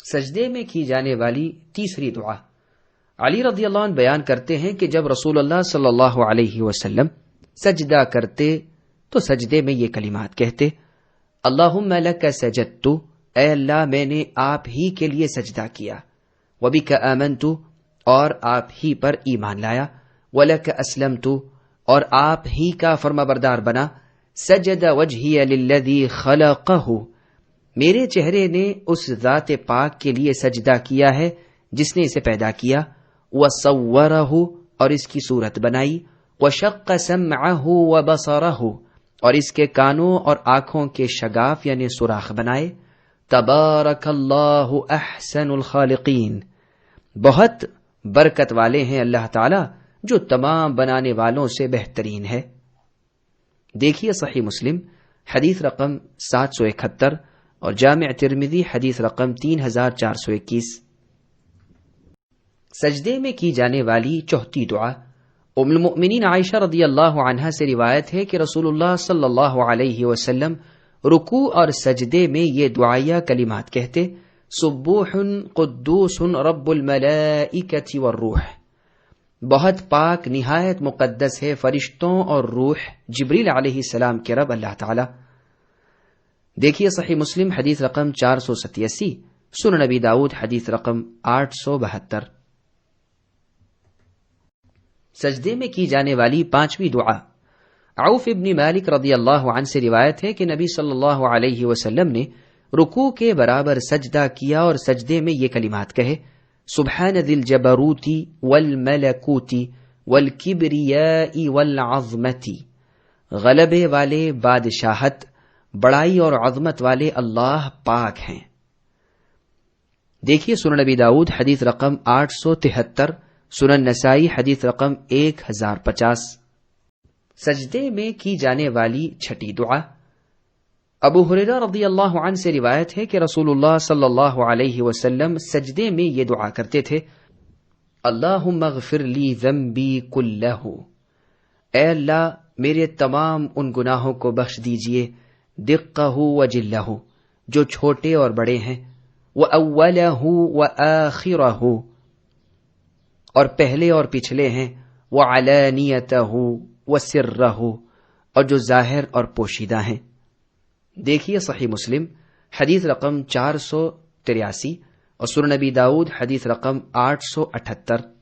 سجدے میں کی جانے والی تیسری دعا۔ علی رضی اللہ عنہ بیان کرتے ہیں کہ جب رسول اللہ صلی اللہ علیہ وسلم سجدہ کرتے تو سجدے میں یہ کلمات کہتے: اللہم لک سجدت، اے اللہ میں نے آپ ہی کے لیے سجدہ کیا، وبک آمنت، اور آپ ہی پر ایمان لایا، ولک اسلمت، اور آپ ہی کا فرمانبردار بنا، سجد وجہی للذی خلقہ، میرے چہرے نے اس ذات پاک کے لیے سجدہ کیا ہے جس نے اسے پیدا کیا، وصورہ، اور اس کی صورت بنائی، وشق سمعہ وبصرہ، اور اس کے کانوں اور آنکھوں کے شگاف یعنی سوراخ بنائے، تبارک اللہ احسن الخالقین، بہت برکت والے ہیں اللہ تعالی جو تمام بنانے والوں سے بہترین ہے۔ دیکھیے صحیح مسلم حدیث رقم 771 اور جامع ترمذی حدیث رقم 3421۔ سجدے میں کی جانے والی چوتھی دعا۔ ام المؤمنین عائشہ رضی اللہ عنہا سے روایت ہے کہ رسول اللہ صلی اللہ علیہ وسلم رکوع اور سجدے میں یہ دعائیہ کلمات کہتے: سبوح قدوس رب الملائکۃ والروح، بہت پاک نہایت مقدس ہے فرشتوں اور روح جبریل علیہ السلام کے رب اللہ تعالی۔ دیکھیے صحیح مسلم حدیث رقم 487، سنن نبی داؤد حدیث رقم 872۔ سجدے میں کی جانے والی پانچویں دعا۔ عوف ابن مالک رضی اللہ عنہ سے روایت ہے کہ نبی صلی اللہ علیہ وسلم نے رکوع کے برابر سجدہ کیا اور سجدے میں یہ کلمات کہے: سبحان ذی الجبروت والملکوت والکبریاء والعظمت، غلبے والے بادشاہت، بڑائی اور عظمت والے اللہ پاک ہیں۔ دیکھیے سنن نبی داؤد حدیث رقم 873، سنن نسائی حدیث رقم 1050۔ سجدے میں کی جانے والی چھٹی دعا۔ ابو ہریرہ رضی اللہ عنہ سے روایت ہے کہ رسول اللہ صلی اللہ علیہ وسلم سجدے میں یہ دعا کرتے تھے: اللہم اغفر لی ذنبی کلہ، اے اللہ میرے تمام ان گناہوں کو بخش دیجئے، دقہ و جلہ، جو چھوٹے اور بڑے ہیں، وَأَوَّلَهُ وَآخِرَهُ، اور پہلے اور پچھلے ہیں، وَعَلَانِيَتَهُ وَسِرَّهُ، اور جو ظاہر اور پوشیدہ ہیں۔ دیکھیے صحیح مسلم حدیث رقم 483 اور سنن نبی داؤد حدیث رقم 878۔